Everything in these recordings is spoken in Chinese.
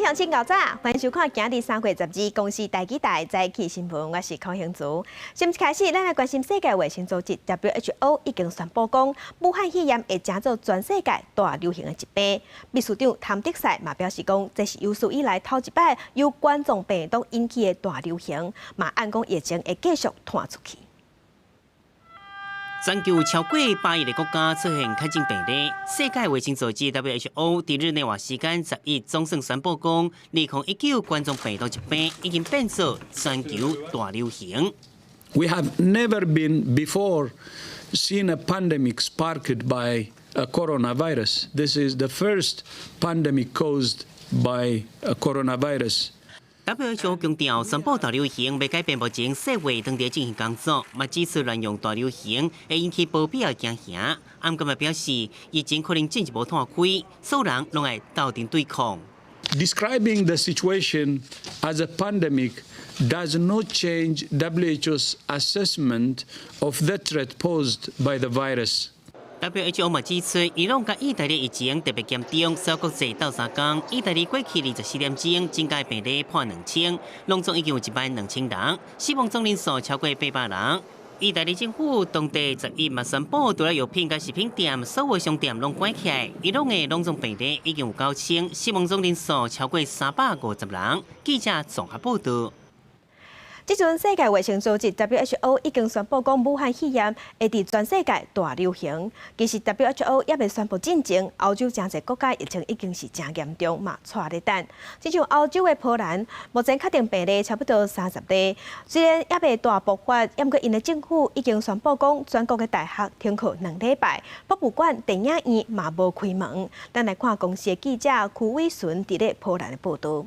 上新搞早，欢迎收看今日3月12日公视台记台早起新闻，我是康兴竹。先开始，咱来关心世界卫生组织 WHO 已经宣布讲，武汉肺炎会成做全世界大流行的疾病。秘书长谭德赛嘛表示讲，这是有史以来头一摆由冠状病毒引起的大流行，嘛按讲疫情会继续传出去。 全球超过100个国家出现确诊病例。世界卫生组织 WHO 伫日内华时间11总算宣布讲，2019冠状病毒疾病已经变作全球大流行。We have never been before seen a pandemic sparked by a coronavirus. This is the first pandemic caused by a coronavirus. WHO 强调，宣布大流行未改变目前世卫当地进行工作，嘛指出乱用大流行会引起无必要惊吓。暗格嘛表示，疫情可能进一步摊开，所有人拢会斗阵对抗。Describing the situation as a pandemic does not change WHO's assessment of the threat posed by the virus. WHO 嘛指出，伊朗甲意大利疫情特别严重，小国际斗3天，意大利过去24点钟增加病例破2000，拢总已经有12000人，死亡总人数超过800人。意大利政府当地11嘛宣布，除了药品甲食品店，所有商店拢关起来。伊朗的拢总病例已经有9000，死亡总人数超过350人。记者综合报道。 即阵世界卫生组织 WHO 已经宣布讲，武汉肺炎会伫全世界大流行。其实 WHO 也未宣布进前，欧洲真侪国家疫情已经是真严重嘛，带咧等。即像欧洲的波兰，目前确定病例差不多30例，虽然也未大爆发，不过因的政府已经宣布讲，全国的大学停课2礼拜，博物馆、电影院嘛无开门。咱来看公司的记者曲伟顺伫咧波兰的报道。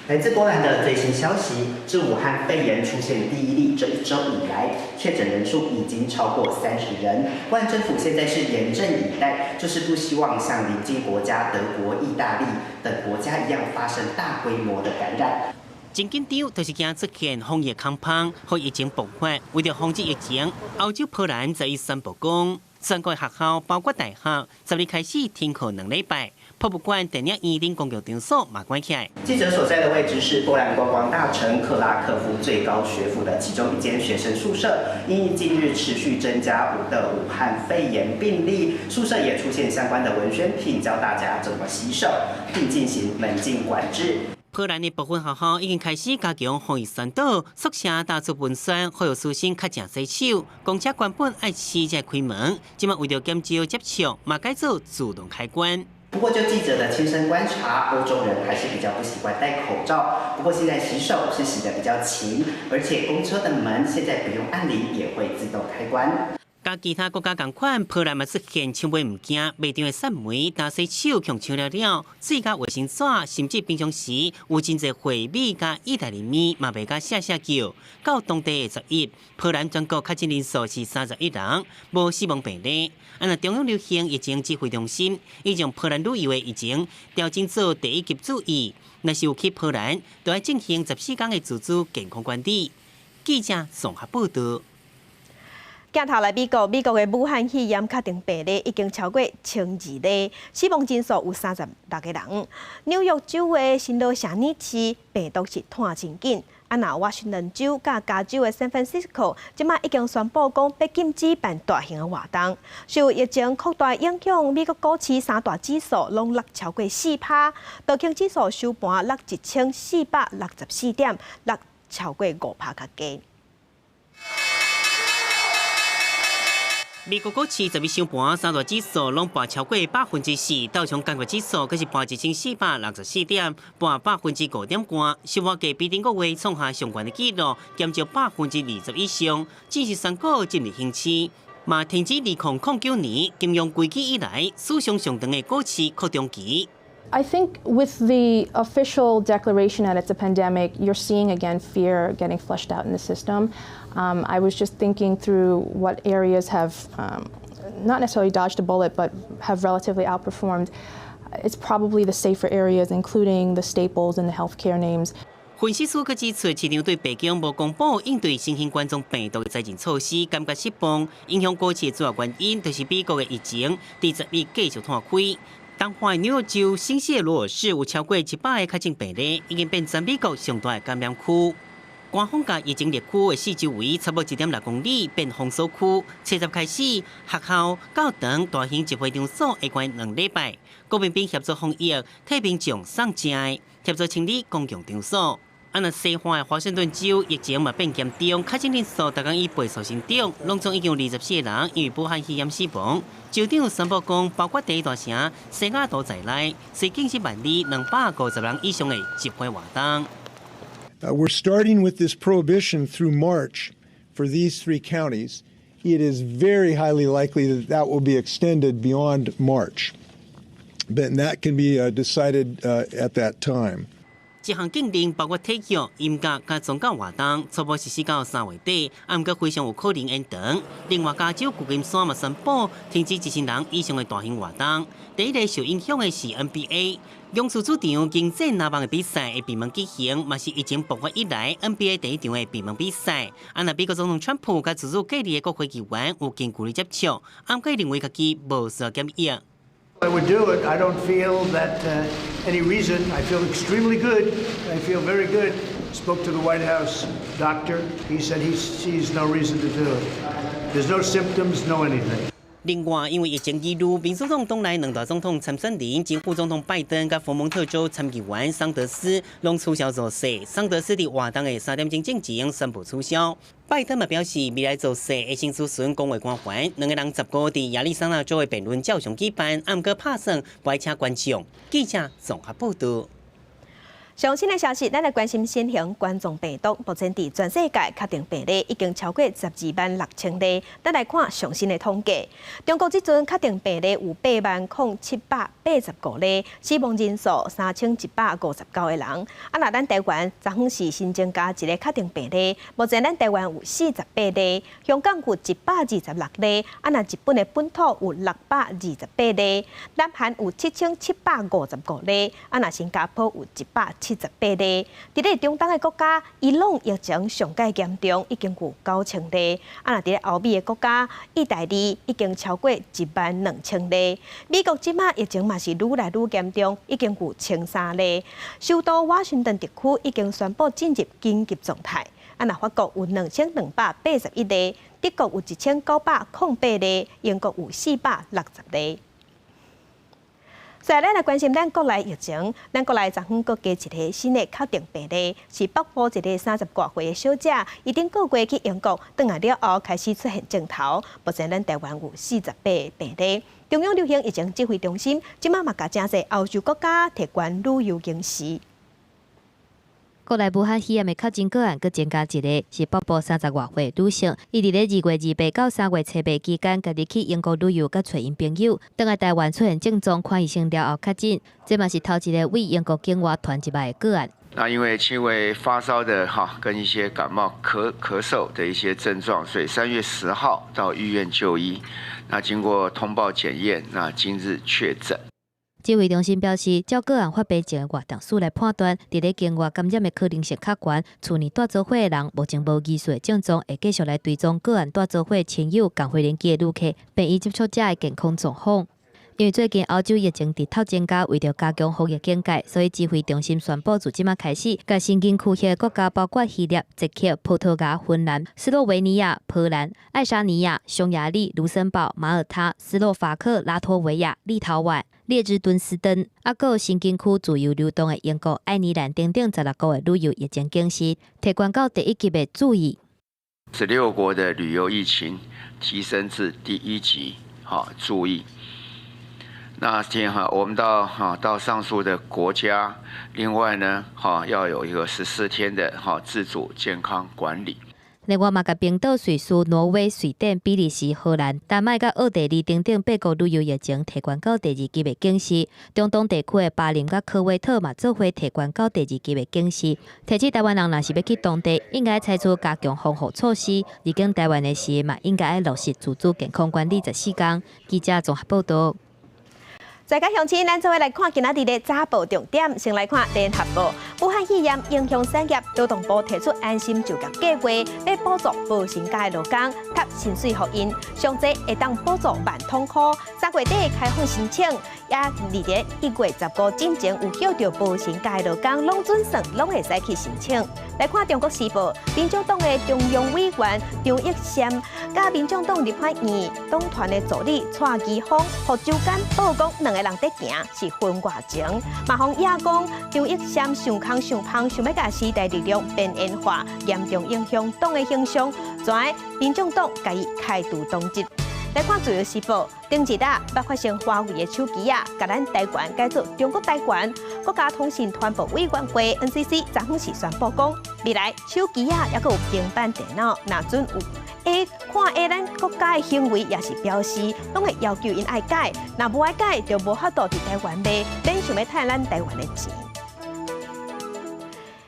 来自波兰的最新消息，自武汉肺炎出现第一例这1周以来，确诊人数已经超过30人。波兰政府现在是严阵以待，就是不希望像邻近国家德国、意大利等国家一样发生大规模的感染。 真紧张，就是惊出现防疫空棚，或疫情爆发。为了防止疫情，欧洲波兰在伊宣布讲，全国学校包括大学，10日开始停课2礼拜。 博物馆、电影院等公共场所嘛关起来。记者所在的位置是波兰观光大城克拉科夫最高学府的其中一间学生宿舍。因近日持续增加的武汉肺炎病例，宿舍也出现相关的文宣品，教大家怎么洗手，并进行门禁管制。 波兰的部分学校已经开始加强防疫宣导，宿舍打出文宣，呼吁师生较常洗手。公车原本爱迟才开门，今麦为了减少接触，嘛改做自动开关。 不过，就记者的亲身观察，欧洲人还是比较不习惯戴口罩。不过现在洗手是洗得比较勤，而且公车的门现在不用按铃也会自动开关。 甲其他国家同款，波兰嘛出现抢买物件，卖场的扇梅、打洗手强抢了，水甲卫生纸，甚至平常时有真侪回米甲意大利面嘛卖甲写叫。到当地的11，波兰全国确诊人数是31人，无死亡病例。按照中央流行疫情指挥中心，已将波兰旅游的疫情调整做第1级注意。若是有去波兰，都要进行14天的自主健康管理。记者综合报道。 镜头来美国的武汉肺炎确定病例已经超过1200例，死亡人数有36个人。纽约州的新罗夏尼市病毒是传真紧，若华盛顿州甲加州的 San Francisco， 即马已经宣布讲要禁止办大型的活动。受疫情扩大影响，美国股市3大指数拢落超过4%，道琼指数收盘落1464点，落超过5%较低。 美国股市10日收盘，三大指数拢跌超过4%，道琼工业指数更是跌1464点，跌5%点半，收盘价比顶个月创下上悬的纪录，减少20%以上，只是选股今日兴起。嘛停止2009年金融危机以来史上上长的股市扩张期。 I think with the official declaration that it's a pandemic, you're seeing again fear getting flushed out in the system. I was just thinking through what areas have not necessarily dodged a bullet, but have relatively outperformed. It's probably the safer areas, including the staples and the healthcare names. 分析师佮指出，市场对北京无公布应对新型冠状病毒的财政措施感觉失望，影响股市的主要原因就是美国的疫情，第10日继续摊开。东海纽约州新西罗尔市有超过100个确诊病例，已经变成美国上大的感染区。官方甲疫情列区的四周围差不多1.6公里变封锁区。7日开始，学校、教堂、大型集会场所会关2礼拜。国民兵协助防疫，替民众送食的，协助清理公共场所。那西方的华盛顿州疫情嘛变严重，确诊人数大概以倍数成长，拢总已经有24个人因为武汉肺炎死亡。州长宣布讲，包括第一大城西雅图在内，是禁止办理250人以上的集会活动。We're starting with this prohibition through March for these 3 counties. It is very highly likely that that will be extended beyond March, but that can be decided at that time. 这项禁令包括体育、音乐和宗教活动，初步实施到3月底，不过非常有可能延长。另外，加州旧金山嘛宣布停止1000人以上的大型活动。第一个受影响的是 NBA， 勇士主场经济南棒的比赛会闭门举行，嘛是疫情爆发以来 NBA 第一场的闭门比赛。那美国总统川普甲自主隔离的国会议员有近距离接触，不过认为家己无需要检疫。I would do it. I don't feel that any reason. I feel extremely good. I feel very good. Spoke to the White House doctor. He said he sees no reason to do it. There's no symptoms, no anything. 另外，因为疫情一路，民主党党内2大总统参选人，前副总统拜登甲佛蒙特州参议员桑德斯拢取消造势。桑德斯伫活动的3点钟之前宣布取消。拜登嘛表示，未来造势会先咨询公会官员，2个人15伫亚利桑那州的辩论照常举办，不过拍算不爱请观众。记者综合报道。上新的消息，咱来关心新型冠状病毒，目前伫全世界确定病例已经超过12万6000例。咱来看上新的统计，中国即阵确定病例有80785例，死亡人数3159个人。那咱台湾昨昏是新增加一个确定病例，目前咱台湾有48例，香港有126例，那日本的本土有628例，南韩有7755例，那新加坡有178例，伫咧中东的国家，伊朗疫情上界严重，已经有9000例。那伫咧欧美的国家，意大利已经超过12000例。美国即马疫情嘛是愈来愈严重，已经有1003例。首都华盛顿地区已经宣布进入紧急状态。那法国有2281例，德国有1908例，英国有460例。再来关心咱国内疫情，咱国内昨昏各加一个新的确定病例，是北部一个30多岁的小姐，伊顶个月去英国，回来了后开始出现症头。目前咱台湾有48个病例。中央流行疫情指挥中心即马嘛甲正侪欧洲国家提悬旅游警示。国内武汉肺炎的确诊个案佮增加一个，是北部30多岁女性，伊伫咧2月28到3月7日期间，家己去英国旅游，佮找因朋友，回来台湾出现症状，看医生了后确诊，这嘛是头一个为英国境外传入来的个案。那因为轻微发烧的跟一些感冒、咳嗽的一些症状，所以3月10号到医院就医。那经过通报检验，那今日确诊。指挥中心表示，照个案发病前的活动数来判断，伫咧境外感染的可能性较悬。去年带做伙的人，目前无疑似的症状，会继续来追踪个案带做伙亲友、共会连接的旅客，并伊接触者的健康状况。因为最近欧洲疫情直头增加，为了加强防疫警戒，所以指挥中心宣布，自即马开始，甲新禁区的国家包括希腊、捷克、葡萄牙、芬兰、斯洛维尼亚、波兰、爱沙尼亚、匈牙利、卢森堡、马耳他、斯洛伐克、拉脱维亚、立陶宛、列支敦斯登，还有新禁区自由流动的英国、爱尔兰等等16个旅游疫情警示，提悬到第1级的注意。16国的旅游疫情提升至第1级，注意。那天我们到上述的国家，另外呢要有一个14天的自主健康管理。另外嘛，甲冰岛、瑞士、挪威、瑞典、比利时、荷兰、丹麦甲奥地利等等8国旅游疫情提悬到第2级的警示。中东地区的巴林甲科威特嘛做伙提悬到第2级的警示。提醒台湾人若是要去当地，应该采取加强防护措施。入境台湾的时嘛，应该要落实自主健康管理14天。记者综合报道。再加乡亲，咱做伙来看今仔日的早报重点。先来看联合报，武汉肺炎影响产业，劳动部提出安心就业计划，要补助无薪假的劳工，给薪水互因，上济会当补助10000块。3月底开放申请，也2月1月15之前有缴到无薪假的劳工，拢准算，拢会使去申请。来看中国时报，民进党的中央委员张益善，甲民进党立法院党团的助理蔡其芳，和周间报讲2个人在行是婚外情。马洪亚讲张益善上空上芳，想要甲时代力量边缘化，严重影响党的形象，全民进党甲伊开除党籍。来看自由时报，顶一日捌发生华为的手机甲咱台湾改做中国台湾。国家通信传播委员会 NCC 昨昏是宣布讲，未来手机也阁有平板电脑，若准有看咱国家的行为，也是表示，拢会要求因爱改，若无爱改，就无法度伫台湾卖，免想要趁咱台湾的钱。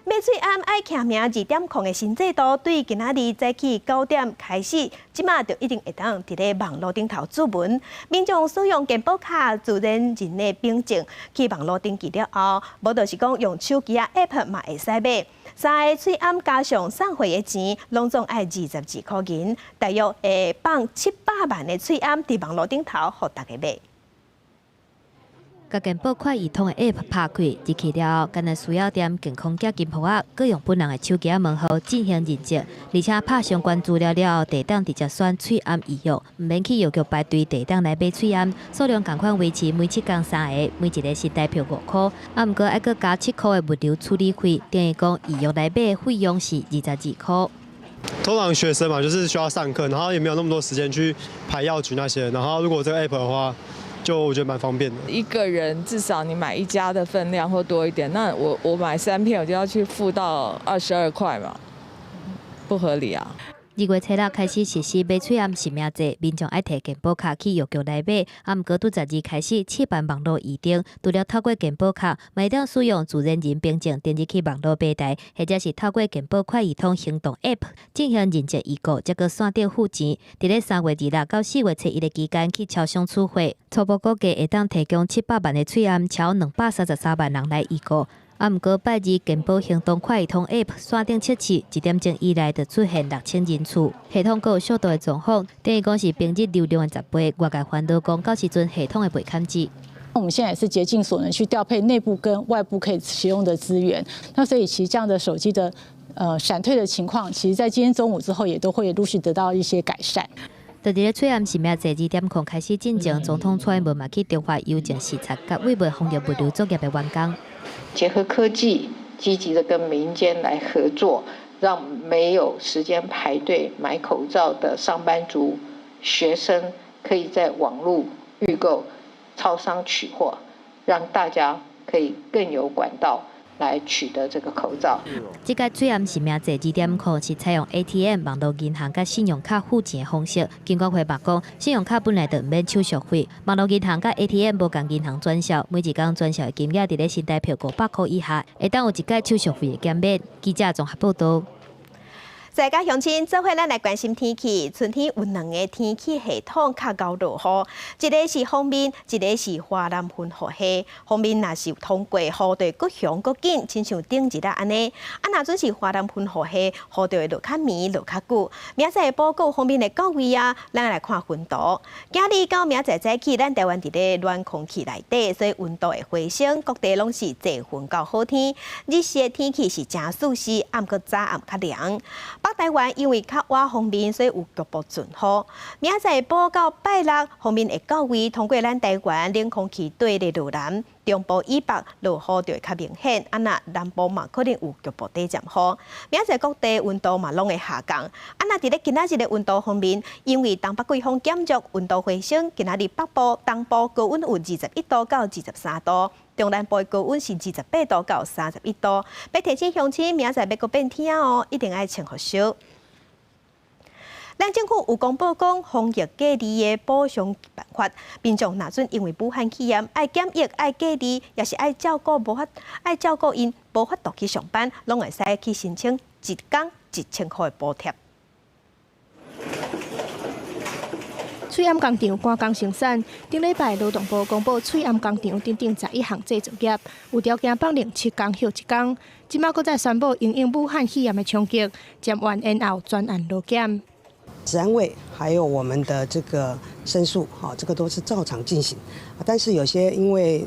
买水暗爱徛名2点控的新制度，对今仔日早起9点开始，即马就一定会当伫咧网络顶头注文。民众使用健保卡自然人的凭证去网络登记了后，无就是讲用手机App 嘛会使买。3个水暗加上送货的钱，拢总爱22块银，大约会放700万的水暗伫网络顶头，互大家买。甲健保快易通的 App 拍开，入去了后，干那需要点健康卡金铺啊，各用本人的手机门号进行认证，而且拍相关资料了后，地当直接选喙暗医药，唔免去药局排队地当来买喙暗，数量共款维持每7天3个，每一个是代票5块，毋过还阁加7块的物流处理费，等于讲医药来买费用是22块。通常学生嘛，就是需要上课，然后也没有那么多时间去排药局那些，然后如果这个 App 的话。就我觉得蛮方便的。一个人至少你买1家的分量或多一点，那我买3片我就要去付到22块嘛，不合理啊。2月7日开始实施买喙暗实名制，民众爱摕健保卡去药局来买。毋过拄12开始试办网络预订，除了透过健保卡，会当使用自然人凭证登入去网络平台，或者是透过健保快易通行动 App 进行认证预购，再个线顶付钱。伫咧3月2日到4月7日的期间去超商取货，初步估计会当提供700万的喙暗，超233万人来预购。毋过拜二健保行动快易通 App 线顶测试1点钟以内就出现6000人次，系统阁有小度的状况，等于讲是平日流量的10倍。外界烦恼讲到时阵系统会袂堪止。我们现在也是竭尽所能去调配内部跟外部可以使用的资源，那所以其实这样的手机的闪退的情况，其实在今天中午之后也都会陆续得到一些改善。就伫咧喙暗实名制2点控开始进行，总统蔡英文嘛去中华邮政视察，甲慰问防疫物流作业的员工。结合科技，积极的跟民间来合作，让没有时间排队买口罩的上班族、学生，可以在网络预购、超商取货，让大家可以更有管道来取得这个口罩。这个喙暗实名制2点控是采用 ATM 网络银行甲信用卡付钱的方式。经管会嘛讲，信用卡本来就免手续费，网络银行甲 ATM 无共银行转销，每一天转销的金额伫咧新台币500块以下，会当有一届手续费的减免。记者综合报道。再加乡亲，做伙咱来关心天气。春天有2个天气系统较高落雨，一个是锋面，一个是华南混合系。锋面若是通过，雨就搁凶搁紧，亲像顶一日安尼。若准是华南混合系，雨就会落较绵，落较久。明仔报告锋面的各位啊，咱来看温度。今日到明仔早起，咱台湾伫咧暖空气内底，所以温度会回升，各地拢是侪云到好天。日时的天气是真舒适，暗搁早暗较凉。北台湾因为较晚方面，所以有局部阵雨。明仔报到拜六，方面会到位，通过咱台湾冷空气对的路南，中部以北落雨就会较明显，那南部嘛可能有局部短暂雨。明仔各地温度嘛拢会下降。那伫咧今仔日的温度方面，因为东北季风减弱，温度回升，今仔日北部、东部高温有21度到23度。中南部的高温是28度到31度，要提醒乡亲，明仔载要阁变天哦，一定爱穿好少。咱政府有公布讲，防疫隔离的补偿办法，民众若准因为武汉肺炎爱检疫、爱隔离，也是爱照顾因无法度去上班，拢会使去申请1天1000块的补贴。翠暗工厂赶工生产。顶礼拜劳动部公布翠暗工厂等11项制作业有条件放令7天休1天。即马搁再宣布因应武汉肺炎的冲击，暂完延后专案劳检。治安卫还有我们的这个申诉，这个都是照常进行。但是有些因为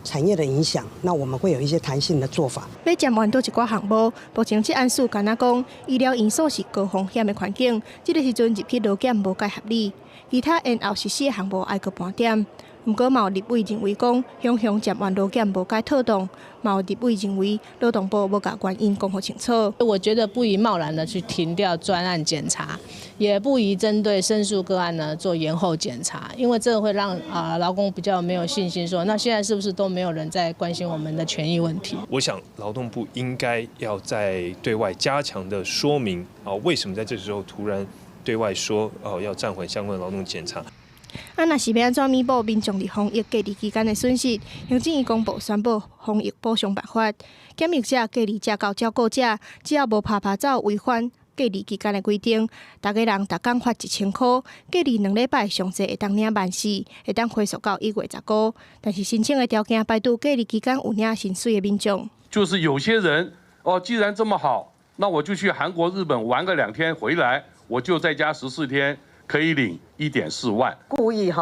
产业的影响，那我们会有一些弹性的做法。要暂完倒一寡项目，目前这案数敢若讲医疗因素是高风险的环境，这个时阵入去劳检无介合理。其他延后实施的项目爱搁盘点。不过，有立委认为讲，向暂完劳检无该妥当。有立委认为，劳动部无把原因讲好清楚。我觉得不宜贸然的去停掉专案检查，也不宜针对申诉个案呢做延后检查，因为这会让劳工比较没有信心说，那现在是不是都没有人在关心我们的权益问题？我想劳动部应该要在对外加强的说明为什么在这时候突然对外说要暂缓相关的劳动检查。若是要安怎弥补民众伫防疫隔离期间的损失，行政院公布宣布防疫补偿办法，检疫者、隔离者到照顾者，只要无拍走违反隔离期间的规定，大家人逐工发1000块，隔离2礼拜上济会当领14000，会当回溯到1月15。但是申请的条件排除隔离期间有领薪水的民众。就是有些人既然这么好，那我就去韩国、日本玩个2天回来，我就在家14天。可以领1.4万，故意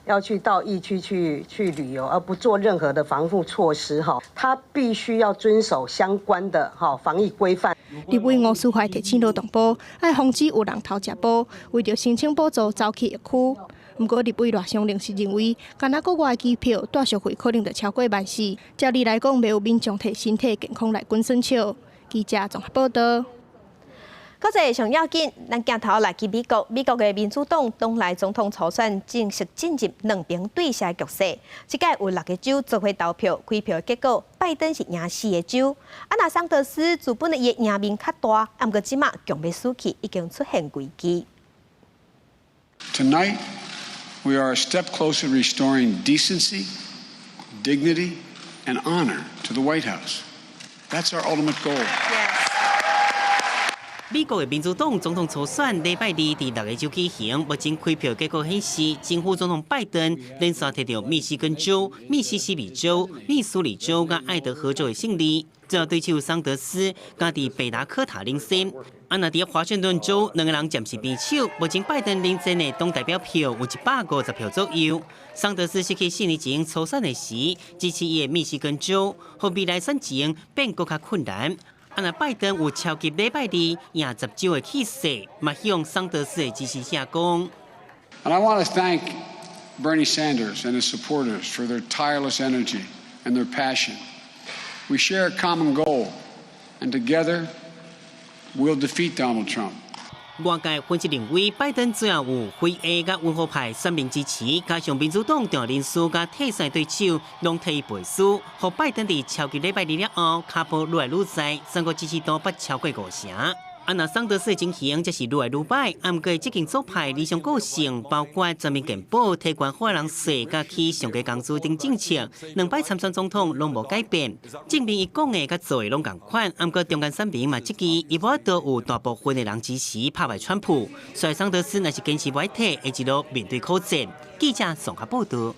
要去到疫区去旅游，而不做任何的防护措施他必须要遵守相关的防疫规范。立委吴思怀提醒劳动部，要防止有人偷吃补，为着申请补助走去疫区。不过，立委赖香玲是认为，敢若国外机票带续费可能就超过14000，照理来讲，袂有民众摕身体健康来滚申请。记者综合报道。国际上要紧，咱镜头来去美国。美国的民主党党内总统初选正式进入两边对峙局势。这届有6个州做伙投票，开票的结果，拜登是赢4个州。那桑德斯自本伊的赢面较大，不过即马强要输去，已经出现危机。Tonight, we are a step closer to restoring decency, dignity, and honor to the White House. That's our ultimate goal. 美国的民主党总统初选礼拜2伫6个州举行，目前开票结果显示，前副总统拜登连续摕到密西根州、密西西比州、密苏里州甲爱德荷州的胜利，最后对手桑德斯加伫北达科塔领先。那伫华盛顿州2个人暂时平手，目前拜登领先的党代表票有150票左右。桑德斯失去4年前初选的时支持伊的密西根州，互未来选情变更较困难。拜登有超级礼拜2赢10州的气势，嘛向桑德斯的支持者讲。And I want to thank Bernie Sanders and his supporters for their tireless energy and their passion. We share a common goal, and together we'll defeat Donald Trump. 外界分析认为，拜登最后有非 A 甲温和派选民支持，加上民主党重人数甲替选对手拢替伊背书，互拜登伫超级礼拜2了后，脚步愈来愈窄，全国支持度不超过50%。桑德斯的情形则是愈来愈歹，不过这间左派理想个性，包括全面健保、提悬法人税、甲起上低工资等政策，2摆参选总统拢无改变，证明伊讲的甲做的拢同款。不过中间选民嘛，即支伊无都有大部分的人支持拍败川普，所以桑德斯若是坚持不退，会一路面对挑战。记者综合报道。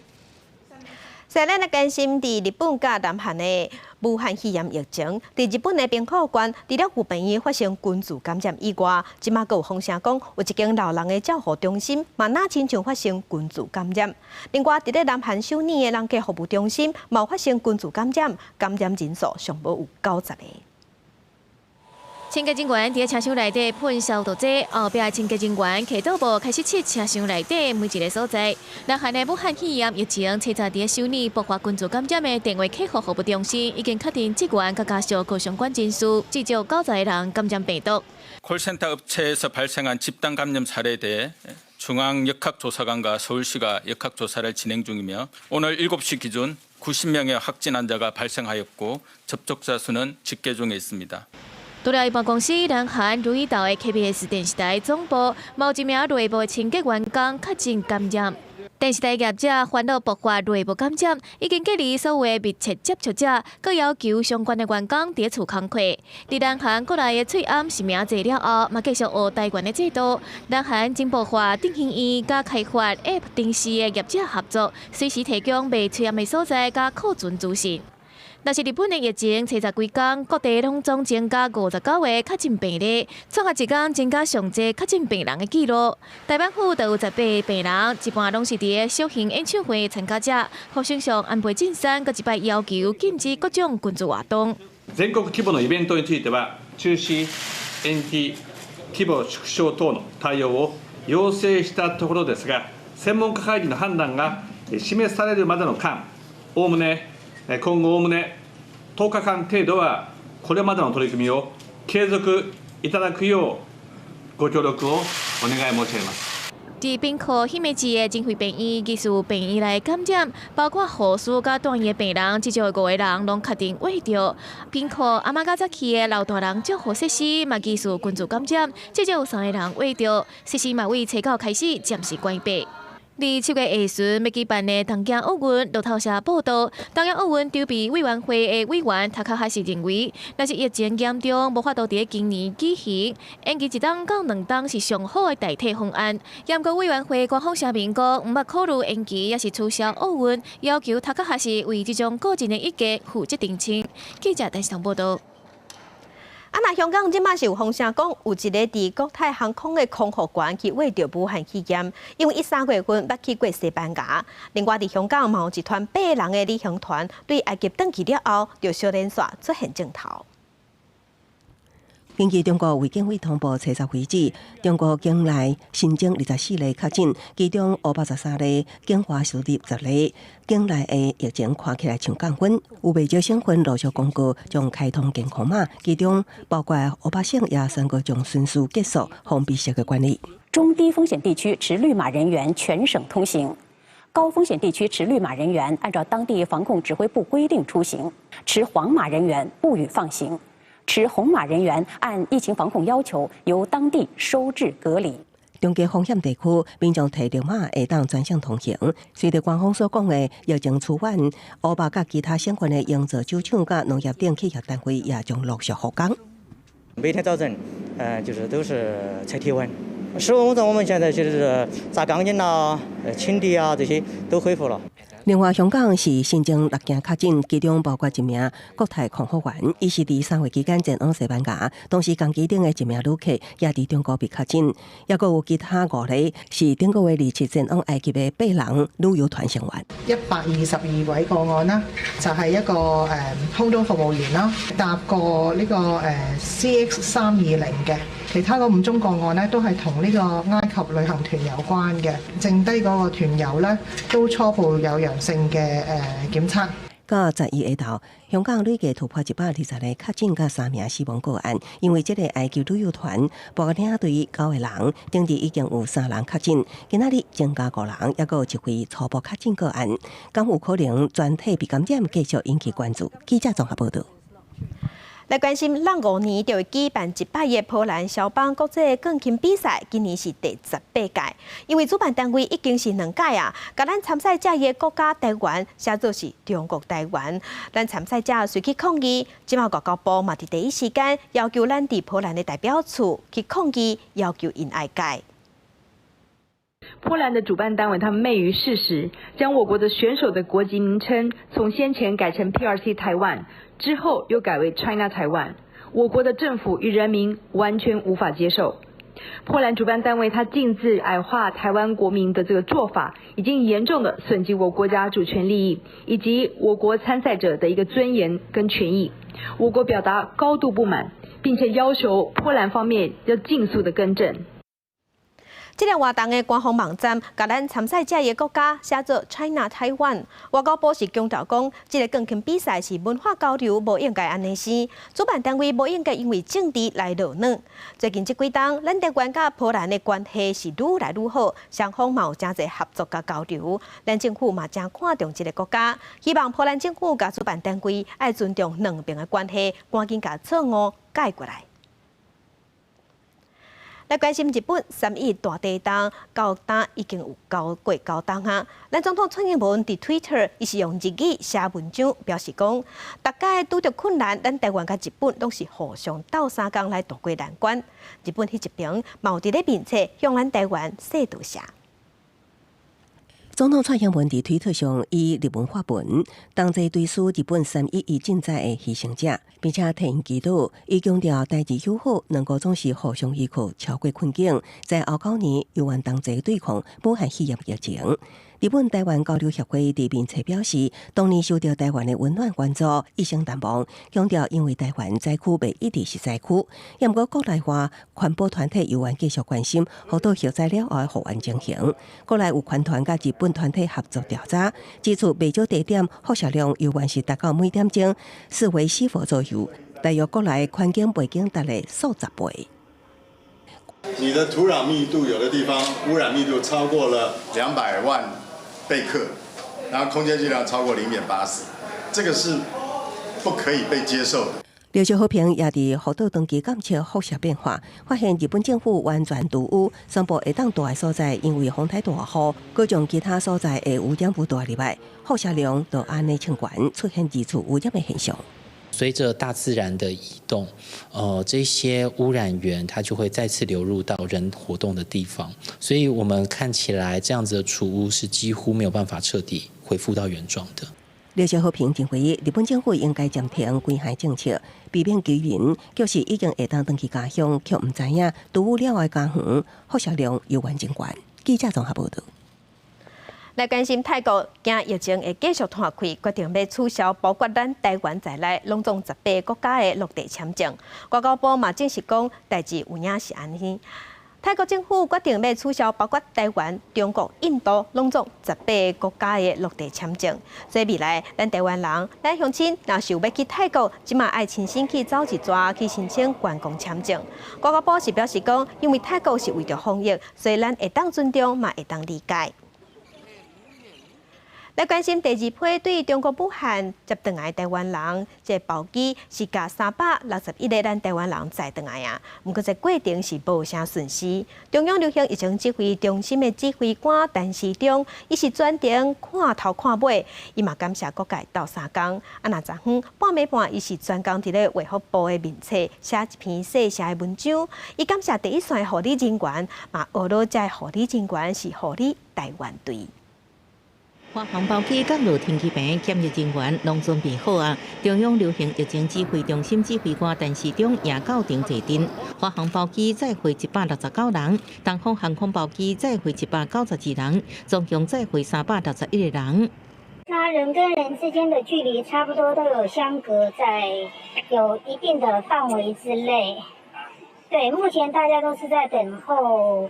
咱来关心伫日本甲南韩的武汉肺炎疫情，伫日本的兵库县，除了有病院发生群聚感染以外，即马阁有风声讲，有一间老人的照护中心嘛，那亲像发生群聚感染。另外，伫咧南韩首尔的人家服务中心，嘛发生群聚感染，感染人数上无有90个。清洁人员伫车厢内底喷消毒剂，后壁清洁人员骑倒步开始切车厢内底每一个所在。南韩的武汉肺炎疫情，早早伫首尔爆发群聚感染的电话客服服务中心，已经确定职员甲家属各相关人数，至少90个人感染病毒。콜센터 업체에서 발생한 집단 감염 사례에 대해 중앙역학조사관과 서울시가 역학조사를 진행 중이며 오늘 7시 기준 90명의 확진 환자가 발생하였고 접촉자 수는 집계 중에 있습니다. 除了一般公司，南韩如意岛的 KBS 电视台总部，某一名内部清洁员工确诊感染。电视台业者烦恼爆发内部感染，已经隔离所有密切接触者，各要求相关的员工伫厝工课。伫南韩国内的翠暗实名制了后，嘛继续学台湾的制度。南韩经爆发定型医甲开发 App 定时的业者合作，随时提供卖翠暗的所在甲库存资讯。但是日本的疫情70几天，各地拢总增加59个确诊病例，创下一天增加上济确诊病人的记录。台湾府就有18个病人，一半拢是伫小型演唱会参加者，互相上安倍晋三，佮一摆要求禁止各種軍事活動。全国規模のイベントについては中止、延期、規模縮小等の対応を要請したところですが、専門家会議の判断が示されるまでの間、今後おおむね10日間程度はこれまでの取り組みを継続いただくようご協力をお願い申し上げます。伫冰库迄枚市的真肺病院，技术病院内感染，包括护士甲住院的病人，至少5个人拢确定胃着。冰库阿妈甲早起的老大人照护设施嘛，技术群组感染，至少有3个人胃着。设施嘛为初9开始暂时关闭。伫7月下旬要举办的东京奥运，路透社报道，东京奥运筹备委员会的委员塔卡哈西认为，若是疫情严重，无法度伫今年举行，延期1档到2档是上好的代替方案。严格委员会官方声明讲，毋捌考虑延期，也是取消奥运，要求塔卡哈西为这种个人的意见负责澄清。记者陈时彤报道。那香港即马是有风声讲，有一个伫国泰航空的空服员去为着武汉肺炎，因为13月份捌去过西班牙。另外，伫香港嘛有一团8人的旅行团，对埃及登去了后，就小连续出现镜头。根据中国卫健委通报70为止，中国境内新增24例确诊，其中513例境外输入10例。境内的疫情看起来像降温，有不少省份陆续公告将开通健康码，其中包括500省也宣告将迅速结束封闭式的管理。中低风险地区持绿码人员全省通行，高风险地区持绿码人员按照当地防控指挥部规定出行，持黄码人员不予放行。持红码人员按疫情防控要求由当地收治隔离。中低风险地区民众提绿码会当专项通行。随着官方所讲的疫情趋缓，乌巴甲其他省份的营造酒厂甲农业等企业单位也将陆续复工。每天早晨，就是都是测体温。室温工作我们现在就是砸钢筋啦、清理啊这些都恢复了。另外，香港是新增6件确诊，其中包括1名国泰空服员，伊是伫3月期间前往西班牙，同时港机顶的1名旅客也伫中国被确诊，也佫有其他5例是顶个月27前往埃及的8人旅游團成員。122位個案啦，就係一個空中服務員啦，搭過呢個CX320嘅。其他嗰5宗個案呢，都係同呢個埃及旅行團有關嘅，剩低嗰個團友呢，都初步有陽性嘅檢測。到11月頭，香港累計突破120個確診甲3名死亡個案，因為這個埃及旅遊團報領隊9個人，頂日已經有3人確診，今仔日增加5人，也有1位初步確診個案，敢有可能全體被感染，繼續引起關注。記者綜合報道。來關心，5年就會舉辦100個波蘭肖邦國際鋼琴比賽，今年是第18屆。因為主辦單位已經是2屆啊，甲咱參賽者嘅國家台灣寫做是中國台灣。咱參賽者隨去抗議，即馬外交部嘛伫第一時間要求咱佇波蘭嘅代表處去抗議，要求因愛改。波蘭的主辦單位，他們昧於事實，將我國的選手的國籍名稱從先前改成 PRC 台灣，之後又改為 China 台灣，我國的政府與人民完全無法接受。波蘭主辦單位他徑自矮化台灣國民的這個做法，已經嚴重的損及我國家主權利益，以及我國參賽者的一個尊嚴跟權益。我國表達高度不滿，並且要求波蘭方面要盡速的更正。這個活動的官方網站，甲咱參賽者嘅國家寫做 China 台灣。外交部是強調講，這個鋼琴比賽是文化交流，無應該安尼生。主辦單位無應該因為政治來擾亂。最近這幾檔，咱台灣甲波蘭的關係是愈來愈好，雙方嘛有真濟合作甲交流。咱政府嘛真看重這個國家，希望波蘭政府甲主辦單位愛尊重兩邊的關係，趕緊甲錯誤改過來。来关心日本3亿大地震，教育单已经有交过交档啊。咱总统蔡英文伫 Twitter 伊是用日语写文章，表示讲，大家拄着困难，咱台湾甲日本拢是互相斗相共来渡过难关。日本迄一边嘛有伫咧面册向咱台湾说道谢。总统蔡英文伫推特上以日文发文，同齐追思日本311震灾的牺牲者，并且替因祈祷。伊强调代志友好，两国总是互相依靠，超过困境，在后9年犹原同齐对抗武汉肺炎疫情。日本台湾交流协会伫面册表示，当年受到台湾的温暖援助，一生难忘。强调因为台湾灾区未一直是灾区，也毋过国内外环保团体犹原继续关心，好到受灾了后的复原情形。国内有环团甲日本团体合作调查，指出未少地点辐射量犹原是达到每点钟4微西弗左右，大约国内环境背景达了数十倍。你的土壤密度有的地方污染密度超过了200万贝克，然后空间剂量超过0.80，这个是不可以被接受的。刘小和平也伫福岛长期监测辐射变化，发现日本政府完全独有，宣布会当大的所在因为风台大雨，各种其他所在的污染不大例外，辐射量就安尼清悬，出现二次污染的现象。随着大自然的移动，这些污染源它就会再次流入到人活动的地方，所以我们看起来这样子的储污是几乎没有办法彻底恢复到原状的。刘小和平认为，日本政府应该暂停归海政策，避免居民就是已经会当回去家乡，却唔知影独有了的家园辐射量犹原真悬。记者综合报道。来关心泰国惊疫情会继续拖开，决定要取消包括咱台湾在内拢总18个国家的落地签证。外交部嘛证实讲，代志有影是安尼。泰国政府决定要取消包括台湾、中国、印度拢总18个国家的落地签证。所以未来咱台湾人、咱乡亲若是有要去泰国，即马爱亲身去走一抓去申请观光签证。外交部是表示讲，因为泰国是为着防疫，所以咱会当尊重，嘛会当理解。来关心第2批对中国武汉接回来台湾人，这包机是甲361个咱台湾人载回来啊。不过这过程是无啥顺序。中央流行疫情指挥中心的指挥官陈时中，伊是专程看头看尾，伊嘛感谢各界斗相共。那昨昏半暝半，伊是专工伫咧卫福部的面册写一篇细写的文章，伊感谢第一线的护理人员，嘛学到这护理人员是护理台湾队。华航包机甲落天气病检疫人员拢准备好啊！中央流行疫情指挥中心指挥官陈时中也到场坐镇。华航包机载回169人，东方航空包机载回192人，总共载回361个人。那人跟人之间的距离差不多都有相隔在有一定的范围之内。对，目前大家都是在等候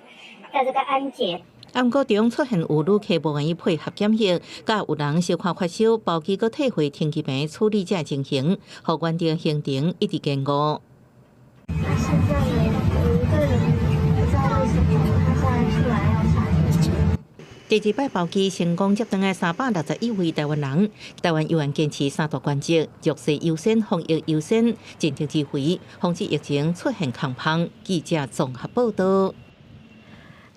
这个安检。暗过中出现有旅客无愿意配合检疫，甲有人小可发烧，包机阁退回天气病处理这情形，互原定行程一直延误。现在有一个人不知道为什么，他现在出来要查。第2摆包机成功接登的361位台湾人，台湾依然坚持3大原则：弱势优先、防疫优先、进行指挥，防止疫情出现空棚。记者综合报道。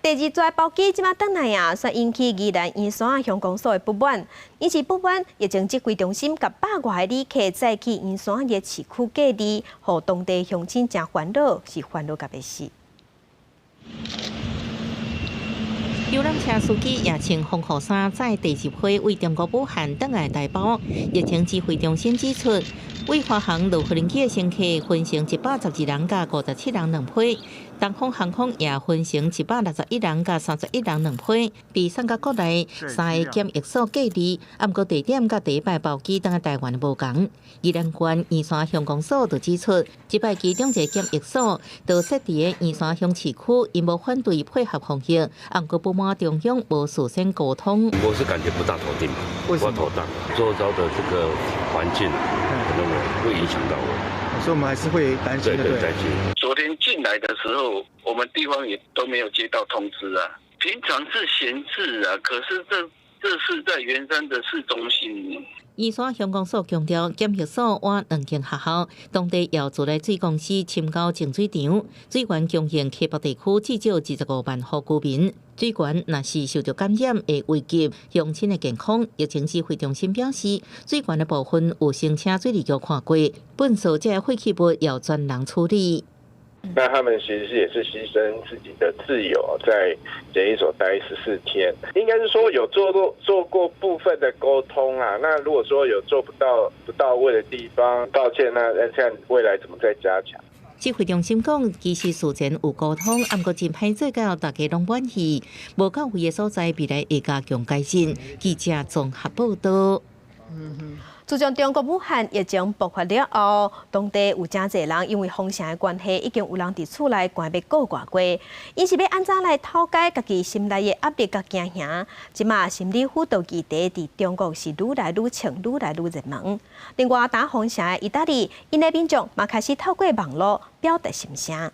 第2载包机即马转来啊，却引起宜兰圆山乡公所的不满。因是不满，疫情指挥中心甲100外个旅客再去圆山的市区隔离，互当地乡亲真烦恼，是烦恼甲要死。游览车司机也穿防护衫，在第2批为中国武汉转来台胞。疫情指挥中心指出，为华航落飞机的乘客分成112人甲57人2批。东方航空也分成161人甲31人2批，被送到国内3个检疫所隔离。不过地点甲第1摆包机登台湾无同。宜兰县圆山乡公所就指出，这摆其中一个检疫所就设伫个圆山乡市区，因无反对配合防疫，不过不满中央无事先沟通。我是感觉不大妥当，我妥当，周遭的这个环境可能会影响到我。所以我们还是会担心的。对，担心。昨天进来的时候，我们地方也都没有接到通知啊。平常是闲置啊，可是这是在圆山的市中心。宜山乡公所强调，检疫所换2间学校，当地要自来水公司深交净水场，水源供应溪北地区至少25万户居民。水源若是受到感染，会危及乡亲的健康。疫情指挥中心表示，水源的部分有先请水利局看过，本所这些废弃物要专人处理。那他们其实也是牺牲自己的自由，在检疫所待14天，应该是说有做过部分的沟通啊。那如果说有做不到位的地方，道歉，那看未来怎么再加强。指挥中心讲，其实事前有沟通，不过真歹做到大家拢满意，无到位的所在未来会加强改善。记者综合报道。自从中国武汉疫情爆发了后，当地有真侪人因为封城的关系，已经有人伫厝内关要过外过。因是要安怎来透解家己心内的压力甲惊吓？即马心理辅导议题伫中国是愈来愈强、愈来愈热门。另外，打封城的意大利，因的民众嘛开始透过网络表达心声。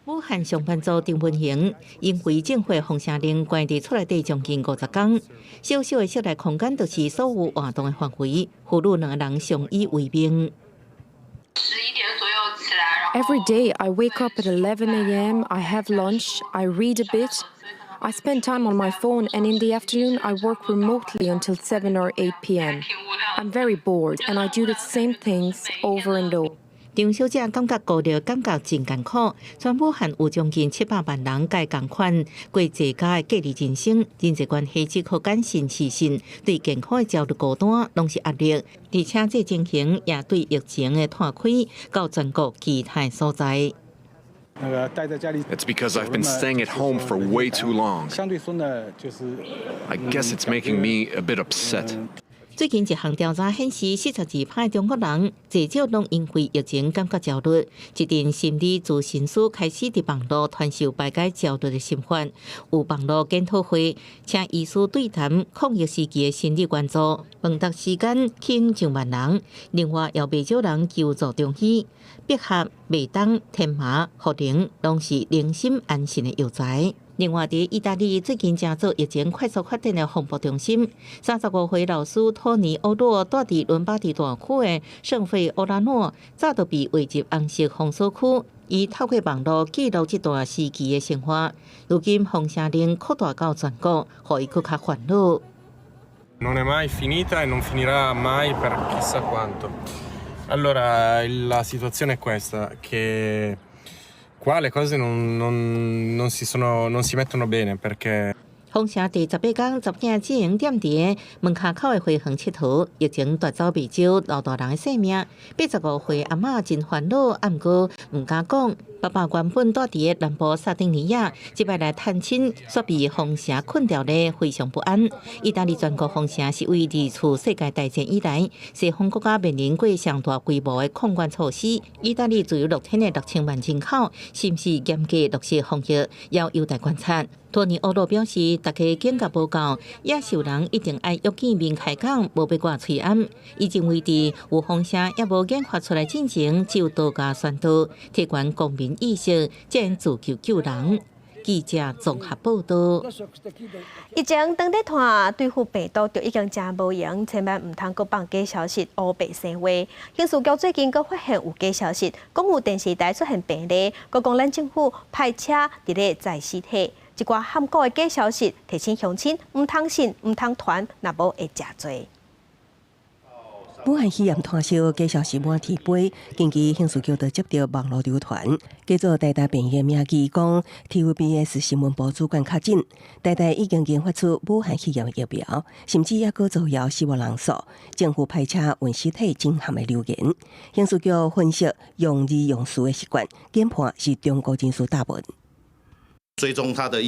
武汉上班族郑文贤因为政府封城令关伫厝内底将近50天，小小的室内空间就是所有活动的范围，呼吁2个人相依为命。Every day I wake up at 11 a.m., I have lunch, I read a bit, I spend time on my phone, and in the afternoon I work remotely until 7 or 8 p.m. I'm very bored and I do the same things over and over. 张小姐感觉过着感觉真艰苦，全武汉有将近700万人介同款过自家的隔离人生，人际关系只可感性自信，对健康的焦虑孤单拢是压力，而且这情形也对疫情的拓开到全国其他所在。It's because I've been staying at home for way too long. I guess it's making me a bit upset. 最近一项调查显示，42%的中国人至少拢因为疫情感觉焦虑。一阵心理咨询师开始伫网络传授排解焦虑的心法，有网络检讨会，请医师对谈抗疫时期的心理援助，问答时间近1万人。另外，有不少人求助中医、百合、麦冬、天麻、茯苓，拢是宁心安心的药材。另外，伫意大利最近正做疫情快速发展的防护中心，35岁老师托尼欧洛住伫伦巴第大区的圣费欧拉诺，早就被划入红色封锁区。伊透过网络记录这段时期的生活，如今封城令扩大到全国，互伊更较烦恼。Non è mai finita e non finirà mai per chissà quanto. Allora, la situazione è questa, che qua le cose non si mettono bene perché 封城第18天，十件经营店伫门卡口的花园佚佗，疫情夺走未少老大人的性命。85岁阿嬷真烦恼，毋过唔敢讲。爸爸原本住伫南部萨丁尼亚，即摆来探亲，却被封城困掉咧，非常不安。意大利全国封城是为自从世界大战以来，西方国家面临过上大规模的控管措施。意大利只有6天的6000万人口，是毋是严格落实防疫，要有待观察。托尼欧罗表示，大家警觉无够，也是有人一定爱约见面开讲，无被挂喙暗。伊认为伫有风声也无研发出来进前，只有多加宣导，提悬公民意识，才能自救救人。记者综合报道。疫情当地团对付病毒就已经真无用，千万唔通阁放假消息乌白生话。刑事局最近阁发现有假消息，讲有电视台出现病例，阁讲咱政府派车伫咧载尸体。一寡含糊的假消息，提醒乡亲唔通信、唔通传，若无会食罪。武汉肺炎摊烧假消息满天飞，近期刑事局就接到网络流传，叫做台大病院名义讲 TVBS 新闻部主管确诊，台大已经研发出武汉肺炎疫苗，甚至也搁造谣死亡人数，政府派车运尸体震撼的流言。刑事局分析用字用词的习惯，研判是中国人士大本。追踪它的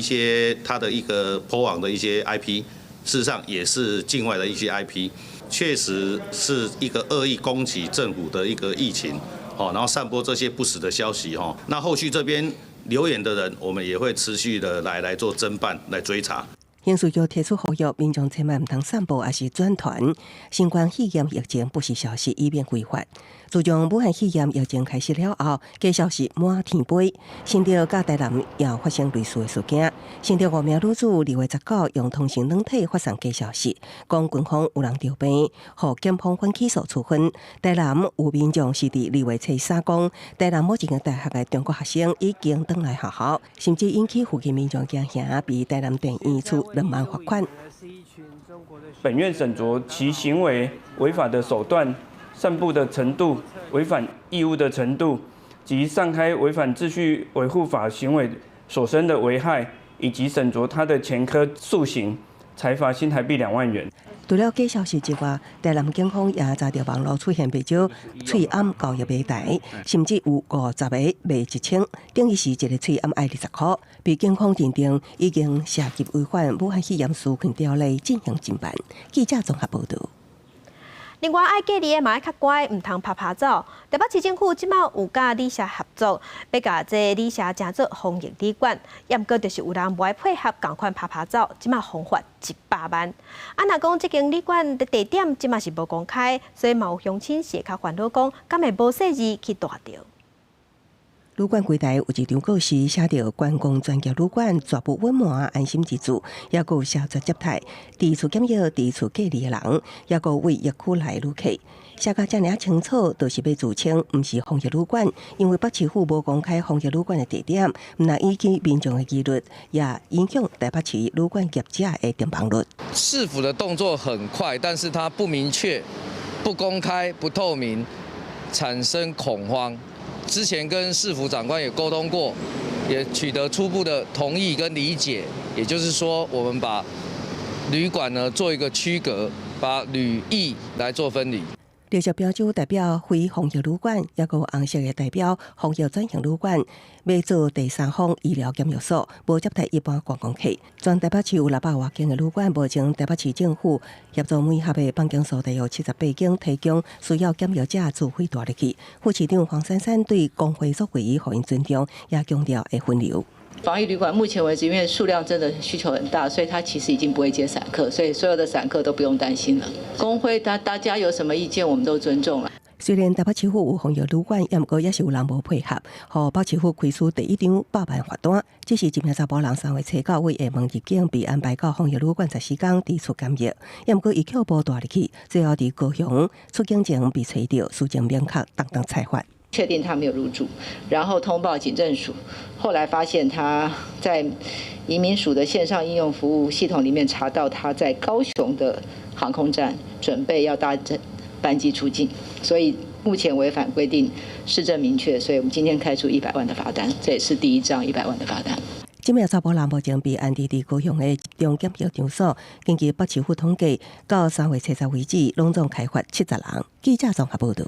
一个破网的一些 IP， 事实上也是境外的一些 IP， 确实是一个恶意攻击政府的一个疫情，然后散播这些不实的消息，那后续这边留言的人，我们也会持续的来做侦办、来追查。刑事局提出呼吁民众千万唔通散布，也是转传新冠肺炎疫情不实消息，以免违法。自从武汉肺炎疫情开始了后，假消息满天飞，新竹甲台南也发生类似的事件。新竹5名女子2月19用通讯软体发送假消息，讲军方有人调兵，互检方反起诉处分。台南有民众是伫2月23讲，台南某一间大学的中国学生已经返来学校，甚至引起附近民众惊吓，被台南电院处2万罚款。本院审酌其行为违法的手段、散布的程度、违反义务的程度及散开违反秩序维护法行为所生的危害，以及审酌他的前科诉刑，裁罚新台币2万元。除了假消息之外，台南警方也查到网络出现不少喙暗交易平台，甚至有50个卖1000，等于是一个喙暗要20块。被警方认定已经涉及违反武汉肺炎纾困条例，进行侦办。记者综合报道。另外，爱隔离的嘛爱较乖，唔通拍拍走。台北市政府即马有甲旅社合作，要甲这旅社成做防疫旅馆。不过就是有人无爱配合，共款拍拍走，即马罚款100万。若讲这间旅馆的地点即马是无公开，所以嘛有乡亲是较烦恼讲，敢会无细字去带着。旅馆柜台有一张告示，写着“观光专业旅馆，绝不隐瞒安心自助”，也有写着接待第一次检疫、第一次隔离的人，也有为疫区内旅客。写甲遮尔清楚，就是要自称毋是防疫旅馆，因为北市府无公开防疫旅馆的地点，毋但依据民众的疑虑，也影响台北市旅馆业者的订房率。市府的动作很快，但是它不明确、不公开、不透明，产生恐慌。之前跟市府长官也沟通过，也取得初步的同意跟理解，也就是说，我们把旅馆呢做一个区隔，把旅役来做分离。绿色标志代表非防疫旅馆，也有红色的代表防疫转型旅馆，要做第三方医疗检疫所，无接待一般观光客。全台北市有600多间的旅馆，目前台北市政府协助每合的办公所大约78间，提供需要检疫者自费大入去。副市长黄珊珊对工会作为予因尊重，也强调会分流。防疫旅馆目前为止，因为数量真的需求很大，所以它其实已经不会接散客，所以所有的散客都不用担心了。工会大家有什么意见，我们都尊重了。虽然台北市府有防疫旅馆，不过也是有人无配合，互北市府开出第一张100万罚单。这是一名查甫人3月29日下汶入境，被安排到防疫旅馆14天抵出检疫，不过伊却无带入去，最后伫高雄出境前被找到，事情免克当裁罚。确定他没有入住，然后通报警政署，后来发现他在移民署的线上应用服务系统里面查到他在高雄的航空站准备要搭班机出境，所以目前违反规定，事证明确，所以我们今天开出100万的罚单，这也是第一张100万的罚单。这名查甫人目前被安置伫高雄的中检疫场所，根据北市府统计，到3月30为止，拢总开发70人。记者综合报道。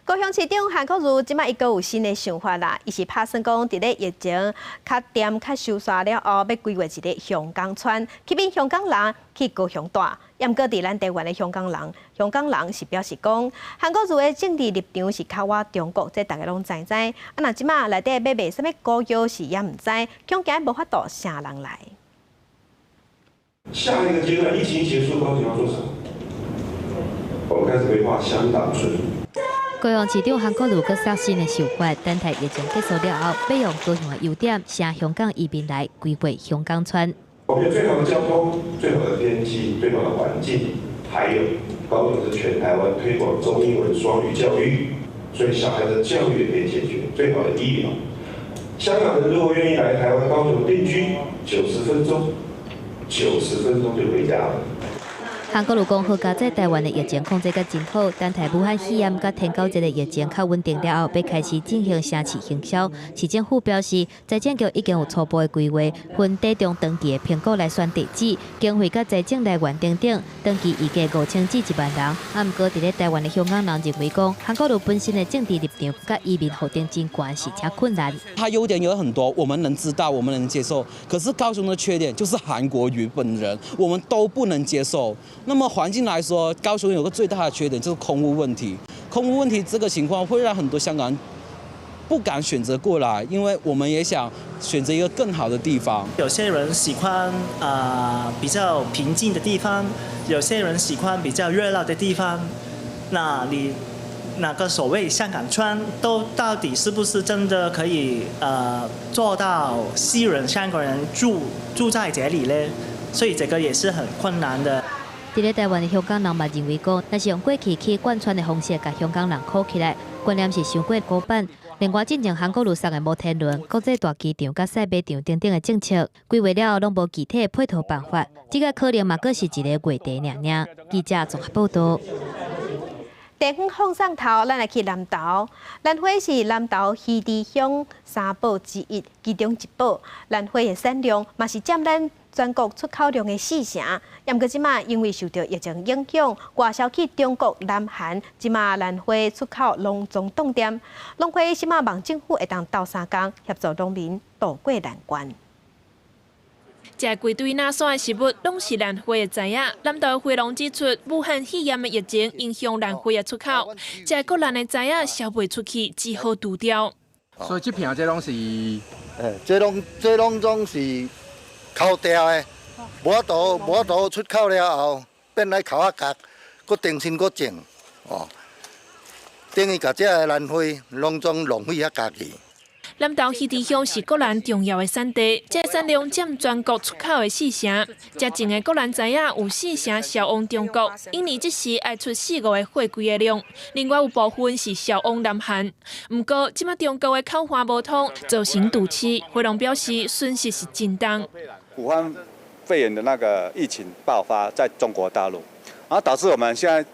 高雄市长韩国瑜即摆伊个有新的想法啦，伊是打算讲，伫咧疫情较点较收煞了后，要规划一个香港村，吸引香港人去高雄住。毋过伫咱台湾的香港人是表示讲，韩国瑜的政治立场是靠我中国，这大家拢知。若即摆内底要卖啥物股票是也毋知，恐惊无法度啥人来。下一个阶段，疫情结束，高雄要做什么？我们开始规划香港村。高雄市长韩国瑜佮刷新的想法，等待疫情结束了后，要用高雄的优点，向香港移民来规划香港村。我们有最好的交通、最好的天气、最好的环境，还有高雄是全台湾推广中英文双语教育，所以小孩的教育也可以解决，最好的医疗。香港人如果愿意来台湾高雄定居，90分钟就回家了。韩国瑜讲，好加在台湾的疫情控制得真好，等待武汉肺炎甲天狗节的疫情较稳定了后，要开始进行城市行销。市政府表示，财政局已经有初步的规划，分地中登记的苹果来选地址，经费甲财政来源等，登记预计5000至1万人。不过，伫咧台湾的香港人认为讲，韩国瑜本身的政治立场甲移民后定真关系较困难。他优点有很多，我们能知道，我们能接受。可是高雄的缺点就是韩国瑜本人，我们都不能接受。那么环境来说，高雄有个最大的缺点就是空污问题。空污问题这个情况会让很多香港人不敢选择过来，因为我们也想选择一个更好的地方。有些人喜欢比较平静的地方，有些人喜欢比较热闹的地方。那你那个所谓香港村，到底是不是真的可以做到吸引香港人住在这里呢？所以这个也是很困难的。伫咧台湾的香港人嘛认为讲，若是用过去去贯穿的方式，甲香港人扣起来，观念是伤过古板。另外，进前韩国路上的摩天轮、国际大机场、甲赛马场等等的政策，规划了拢无具体的配套办法，这个可能嘛，阁是一个话题尔。记者综合报道。地方放送头，咱来去南投。兰花是南投溪地乡三宝之一，其中一宝。兰花的产量嘛是占咱全国出口量的4成。不过即马因为受到疫情影响，外销去中国、南韩，即马兰花出口隆中冻点。农会即马望政府会当斗3工，协助农民渡过难关。这规堆拿山的食物，拢是兰花的材啊。南投花农指出，武汉肺炎的疫情影响兰花的出口，这国兰的材啊销袂出去，只好除掉。所以这片这拢是，这拢总是扣掉的，无度出口了后，变来扣角，搁重新搁种，等于把这个兰花拢总浪费啊家己。南投溪地乡是国兰重要的产地，这产量占全国出口的4成。这种的国兰材啊，有4成销往中国，印尼即时爱出4、5个货柜的量，另外有部分是销往南韩。不过，即马中国的口花无通，造成堵车。花农表示，损失是真重。武汉肺炎的那个疫情爆发在中国大陆，然后导致我们现在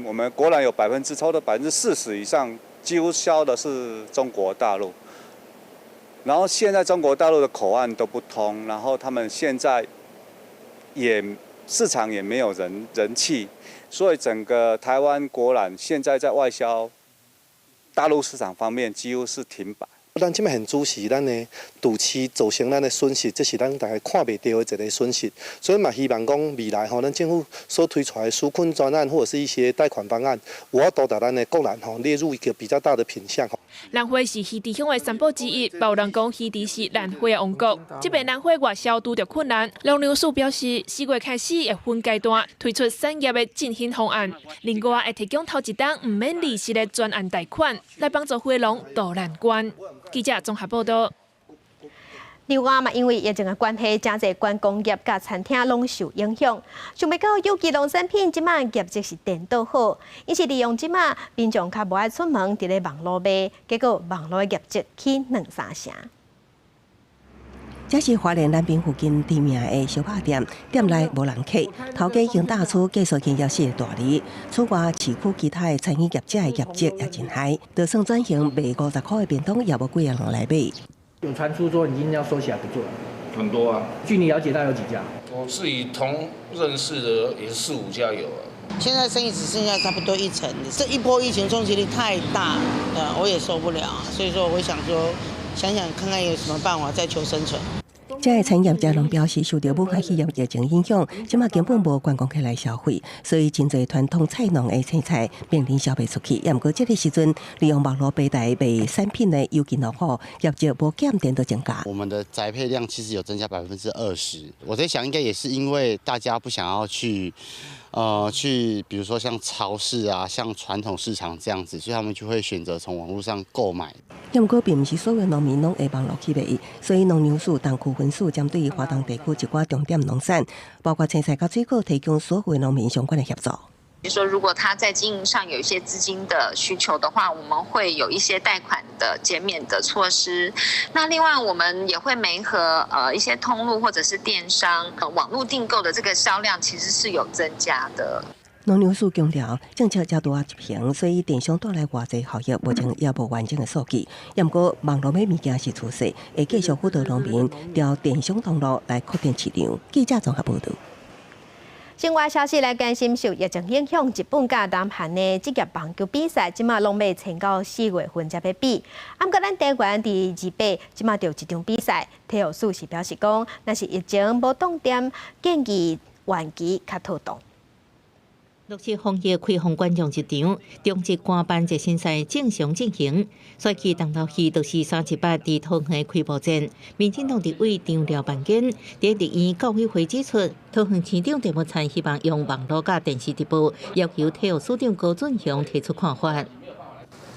我们国兰有超过40%以上，几乎销的是中国大陆。然后现在中国大陆的口岸都不通，然后他们现在市场也没有人气，所以整个台湾国兰现在在外销大陆市场方面几乎是停摆。咱即摆现主是咱的堵车造成咱的损失，这是咱大家看袂到的一个损失，所以嘛希望讲未来咱政府所推出来纾困专案或者是一些贷款方案，有法度把咱的国兰列入一个比较大的品项。兰花是溪地乡的三宝之一，有人讲溪地是兰花的王国。这边兰花外销拄着困难，农粮署表示4月开始会分阶段推出产业的振兴方案，另外会提供头一档唔免利息的专案贷款，来帮助花农渡难关。记者综合报道。另外嘛，因为疫情的关系，真侪观光业甲餐厅拢受影响。想不到有机农产品即马业绩是颠倒好，因是利用即马民众较无爱出门，伫咧网络卖，结果网络业绩起2、3成。这是花莲南滨附近知名的小拍店，店内无人客，头家已经打出技术经验室的大字。此外，市区其他的餐饮业者的业绩也真嗨，就算转型卖50块的便当，也无几个人来买。有传出说你今天要收起来不做了，很多啊。据你了解，大概有几家？我自己同认识的也是4、5家有啊。现在生意只剩下差不多1成，这一波疫情冲击力太大，我也受不了，所以说我想说，想看看有什么办法再求生存。这个产业者拢表示，受到武汉肺炎疫情影响，即马根本无观光客来消费，所以真侪传统菜农的青菜面临销袂出去。也毋过这个时阵，利用网络平台卖产品的尤其落好，业绩无减点都增加。我们的宅配量其实有增加20%，我在想，应该也是因为大家不想要去比如说像超市啊，像传统市场这样子，所以他们就会选择从网络上购买。不过，并不是所有农民拢会网络去买，所以农粮署东区分署针对华东地区一寡重点农产，包括青菜甲水果，提供所有的农民相关的协助。比如说，如果他在经营上有一些资金的需求的话，我们会有一些贷款的减免的措施。那另外，我们也会媒合一些通路或者是电商网络订购的这个销量，其实是有增加的。农粮署强调，政策才多一平，所以电商带来偌济效益，目前也无完整的数据。也毋过，网络买物件是趋势，会继续辅导农民调电商通路来扩展市场。记者综合报道。境外消息来关心，受疫情影响，日本甲南韩的职业棒球比赛，即马拢要撑到4月份才要比。不过，咱台湾伫28，即马就有一场比赛，体育署是表示讲，若是疫情无冻点，建议延期较妥当。落实防疫开放观众一场，中职官办热身赛正常进行。赛期当头戏就是318伫桃园开幕战，民进党立委张廖万坚伫立院教委会指出，桃园市长陈木灿希望用网络甲电视直播，要求体育署长高俊雄提出看法。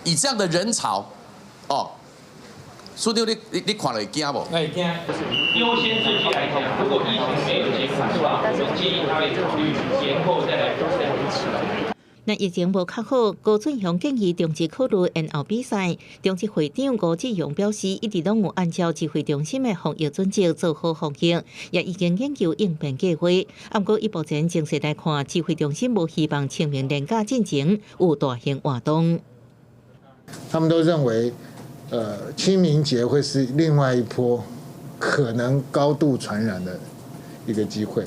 以这样的人潮，署长你看了会惊无？会惊，优先顺序来讲，如果疫情没有结束的话，我们建议他会考虑延后再来那疫情无较好，高俊雄建议中职考虑延后比赛。中职会长吴志勇表示，一直拢有按照指挥中心的防疫准则做好防疫，也已经研究应变计划。不过，目前正式来看，指挥中心无希望清明连假进行有大型活动。他们都认为，清明节会是另外一波可能高度传染的一个机会。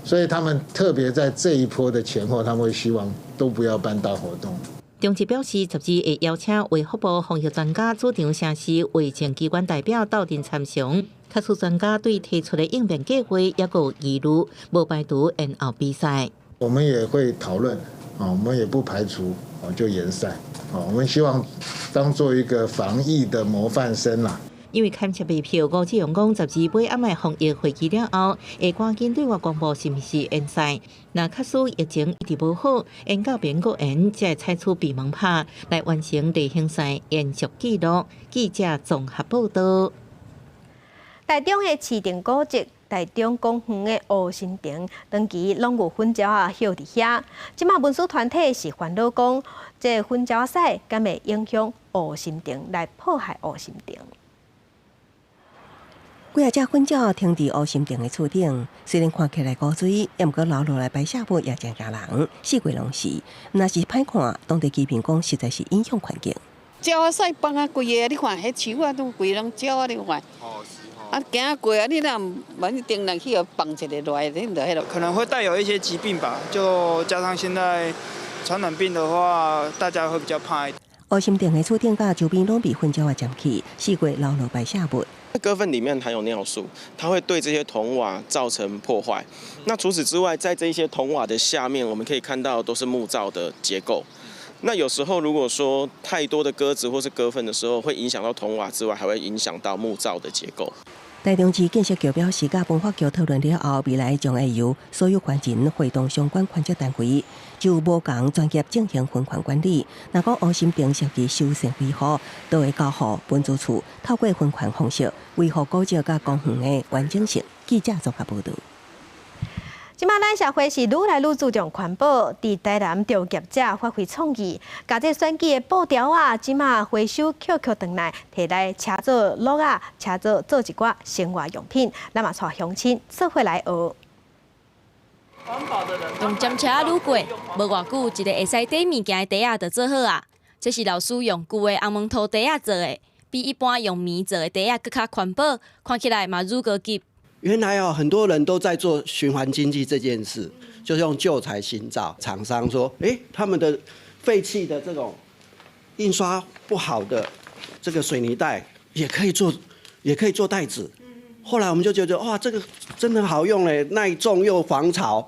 所以他们特别在这一波的前后，他们会希望都不要办大活动。中职表示，12会邀请卫福部防疫专家组长城市卫生机关代表到庭参详。特殊专家对提出的应变计划也有疑虑，无排除延后比赛。我们也会讨论，我们也不排除就延赛。我们希望当做一个防疫的模范生啦。因为勘测卖票，吴志勇讲12尾暗暝防疫会议了后，会赶紧对外公布是毋是延赛。若确实疫情一直无好，延到明国延，才会采取闭门拍来完成例行赛延续纪录。记者综合报道。台中的市定古迹台中公园的湖心亭，长期拢有粉鸟啊休伫遐。即马文史团体是烦恼讲，这粉鸟赛敢会影响湖心亭，来破坏湖心亭。几啊只粉鸟停伫湖心亭的厝顶，虽然看起来古水，也毋过流落来白下物也真惊人，四季拢是。若是歹看，当地居民讲实在是影响环境。鸟啊屎放啊规个，你看迄树啊都规拢鸟啊，你看。啊，行过啊，你若万定人去放一个落来，你就迄落。可能会带有一些疾病吧，就加上现在传染病的话，大家会比较怕一点。湖心亭的厝顶甲周边拢被粉鸟啊占去，四季流落白下物。鸽粪里面含有尿素，它会对这些铜瓦造成破坏。那除此之外，在这些铜瓦的下面，我们可以看到都是木造的结构。那有时候如果说太多的鸽子或是鸽粪的时候，会影响到铜瓦之外，还会影响到木造的结构。台中市建设局表示，甲文化局讨论了后，未来将会由所有环境会同相关关节单位，就无共专业进行分款管理。若讲湖心亭涉及修缮维护，都会交予文资处透过分款方式维护古迹甲公园的完整性。记者综合报道。即马咱社会是愈来愈注重环保，伫台南就业者发挥创意，甲这选举的布条啊，即马回收 QQ 转来，摕来车做鹿啊，车做一寡生活用品，咱嘛带乡亲做伙来学。用针车愈过，无偌久，一个会使缀物件的袋仔就做好啊。这是老师用旧的红毛土袋仔做的，比一般用棉做的袋仔更较环保，看起来嘛愈高级。原来很多人都在做循环经济这件事，就是用旧材新造。厂商说，他们的废弃的这种印刷不好的这个水泥袋也可以做袋子。后来我们就觉得，哇，这个真的好用嘞，耐重又防潮。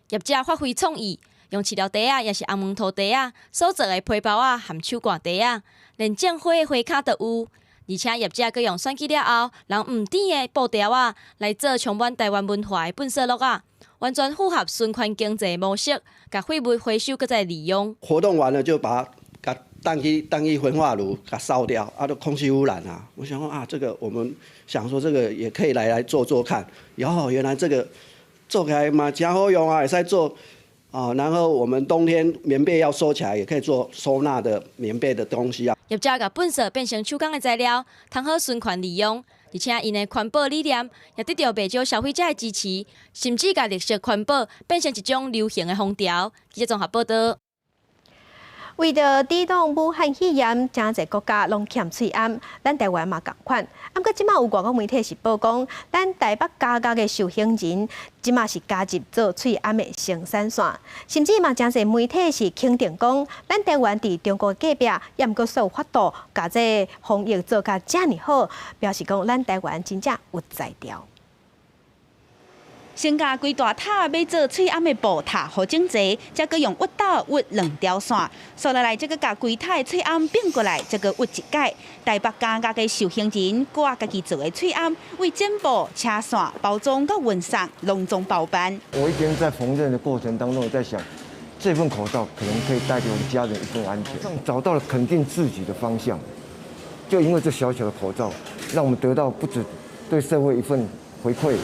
业者发挥创意，用饲料袋仔也是红毛土袋仔所做的皮包啊含手挂袋仔，连正花的花卡都有。而且业者佫用选举了后，人唔甜的布条啊，来做充满台湾文化的粪扫鹿啊，完全符合循环经济模式，甲废物回收佫再利用。活动完了就把它当去焚化炉给烧掉，都空气污染啊！我想说啊，这个我们想说这个也可以来做做看。然后原来这个做起来嘛，真好用啊，也使做。然后我们冬天棉被要收起来，也可以做收纳的棉被的东西啊。业者把粪扫变成手工的材料，通好循环利用，而且因的环保理念也得到不少消费者的支持，甚至把绿色环保变成一种流行的风潮。记者综合报道。为着抵挡武汉肺炎，真侪国家拢欠喙安，咱台湾嘛同款。不过即马有外国媒体是报讲，咱台北加加的受刑人，即马是加入做喙安的生产线，甚至嘛真侪媒体是肯定讲，咱台湾伫中国隔壁，也毋过所有法度，甲这防疫做甲遮尔好，表示讲咱台湾真正有才调。先甲规大塔要做翠暗的布塔，好整齐，再搁用挖斗挖2条线，刷落来再搁甲规塔的翠暗变过来，再搁挖一解。台北家家嘅受刑人挂家己做的翠暗，为剪布、车线、包装到运送，隆重包办。我一天在缝纫的过程当中，我在想，这份口罩可能可以带给我们家人一份安全，找到了肯定自己的方向。就因为这小小的口罩，让我们得到不止对社会一份回馈，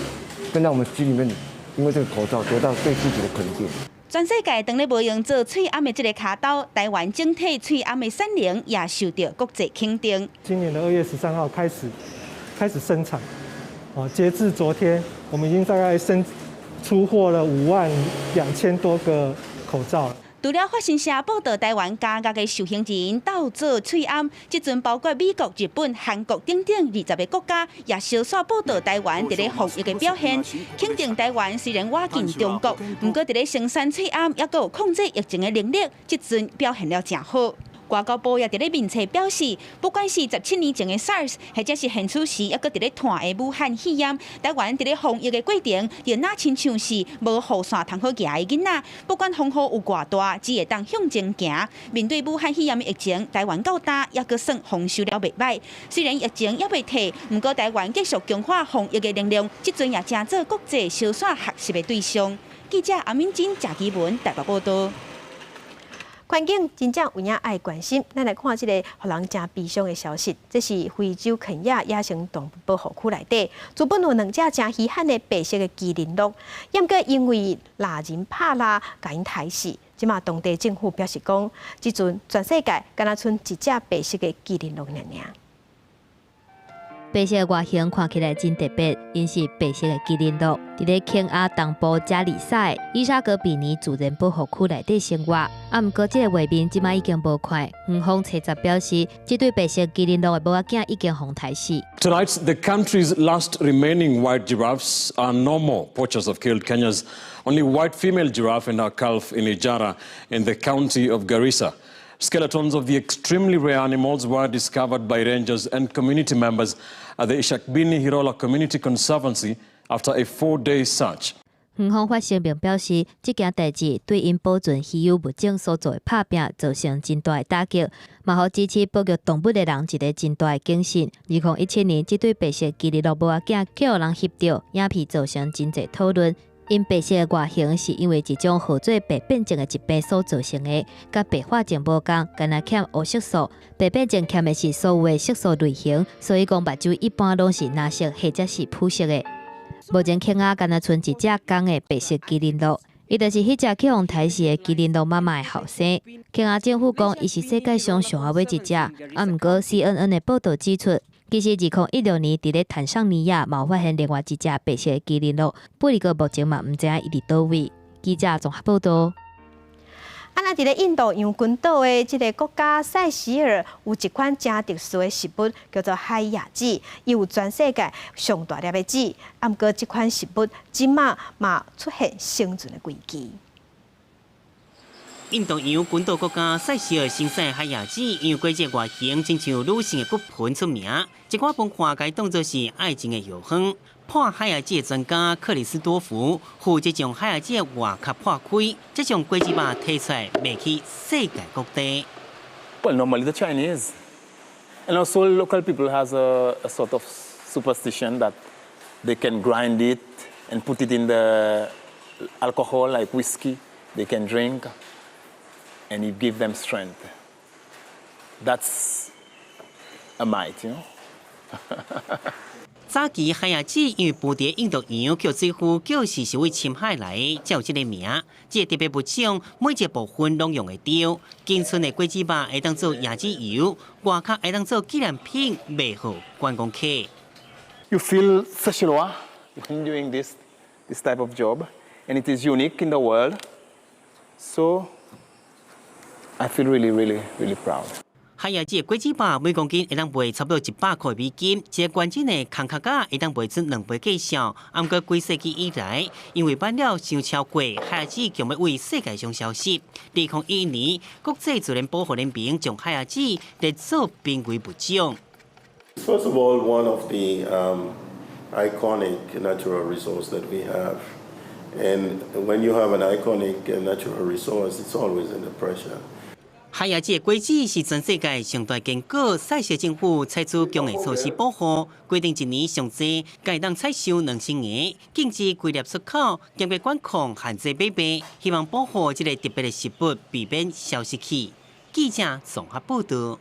更让我们心里面因为这个口罩得到对自己的肯定。全世界当咧无用做翠暗的这个卡刀，台湾整体翠暗的产能也受到国际肯定。今年的2月13号开始生产，截至昨天，我们已经大概出货了52000多个口罩。除了法新社报道，台湾家家的受刑人斗做翠暗，即阵包括美国、日本、韩国等等20个国家，也小说报道台湾伫咧防疫的表现，肯定台湾虽然瓦近中国，不过伫咧生产翠暗，也有控制疫情的能力，即阵表现了真好。外交部也伫咧面册表示，不管是17年前的 SARS， 或者是现此时抑搁伫咧传的武汉肺炎，台湾伫咧防疫的过程，就哪亲像是无雨伞通好行的囡仔，不管风雨有偌大，只会当向前行。面对武汉肺炎的疫情，台湾到大抑搁算防守了袂歹。虽然疫情也未退，不过台湾继续强化防疫的能力，即阵也正做国际小线学习的对象。记者阿敏珍、郑基文台北报道。环境真正有影爱关心，咱来看这个互人真悲伤的消息。这是非洲肯亚野生动物保护区内底，原本有2只真稀罕的白色的麒麟鹿，也过因为拉人拍拉，甲因杀死。即马当地政府表示讲，即阵全世界敢若剩1只白色的麒麟鹿尔。白色的外形看起来真特别，因是白色的麒麟鹿，伫咧肯亚东部加里萨伊莎格比尼自然保护区内底生活。毋过这个画面即马已经无看，园方查查表示，这对白色麒麟鹿的母仔囝已经互杀死。Tonight, the country's last remaining white giraffes are no more. Poachers have killed Kenya's only white female giraffe and her calf in Ijara in the county of Garissa. Skeletons of the extremely rare animals were discovered by rangers and community members at the Ishakbini Hirola Community Conservancy after a 4-day search. 园方发声明表示，这件代志对因保存稀有物种所做的拍拼造成真大的打击，嘛互支持保育动物的人一个真大的警醒。2017年，这对白色麒麟鹿母仔囝去互人翕到，影片造成真侪讨论。因白色的外形是因为一种号做白变症的疾病所造成的，甲白化症无共，干那欠黑色素。白变症欠的是所有的色素类型，所以讲目睭一般拢是蓝色或者是朴色的。目前肯亚干那剩1只公的白色麒麟鹿，伊就是迄只去互杀死的麒麟鹿妈妈的后生。肯亚政府讲，伊是世界上上后尾一只，毋过 CNN 的报道指出。其实2016年，伫咧坦桑尼亚嘛发现另外1只白色的麒麟鹿，不过目前嘛毋知影伊伫倒位。记者综合报道。那伫咧印度洋群岛的这个国家塞西尔，有一款真特殊的食物，叫做海亚籽，伊有全世界上大粒的籽。毋过这款食物即马嘛出现生存的危机。印度洋群岛国家塞西尔生产海亚籽，因为果这外形亲像女性的骨盆出名，一寡饭看该当作是爱情的药方。破海亚籽的专家克里斯多夫负责将海亚籽外壳破开，再将果子肉提出来卖去世界各地。Well, normally the Chinese, and also local people has a sort of superstition that they can grind it and put it in the alcohol like whiskey. They can drink. And it gives them strength. That's a might, you know. 早期海亚籽因为捕蝶印度洋叫水夫，就是是为深海来才有这个名。这特别物种每一个部分拢用会到。仅存的果子肉会当做亚籽油，外壳会当做纪念品卖互观光客。You feel such a joy when doing this type of job, and it is unique in the world. So. I feel really, really, really proud. 海亚籽果子肉每公斤会当卖差不多100块美金，一个完整的空壳架会当卖出2倍计数。毋过几世纪以来，因为卖了伤超过，海亚籽强要为世界上消失。2011年，国际自然保护联盟将海亚籽列作濒危物种。First of all, one of the iconic natural resource that we have. And when you have an iconic natural resource, it's always under pressure. 海牙节规矩是全世界上大经过塞西政府采取强硬措施保护，规定一年上济该当采收2000个，禁止规粒出口，严格管控限制买卖，希望保护这个特别的食物避免消失去。记者综合报道。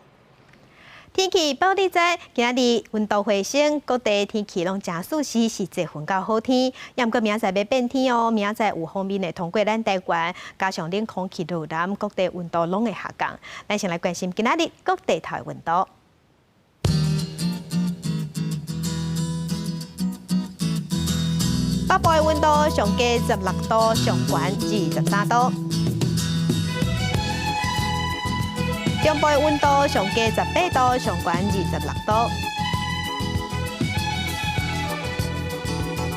天气报你知，今日温度回升，各地天气拢真舒适，是一份较好天。也毋过明仔载要变天哦，明仔载有风面会通过咱台湾，加上冷空气流南，各地温度拢会下降。咱先来关心今日各地头的温度。北部的温度上低16度，上悬23度。中部的温度上低18度，上悬26度；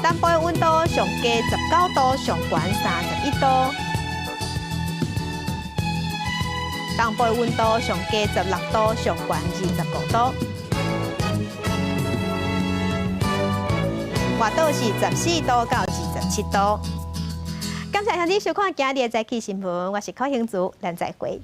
南部的温度上低19度，上悬31度；东部的温度上低16度，上悬25度；外岛是14度到27度。感谢兄弟收看今日的早起新闻，我是柯兴竹，咱再会。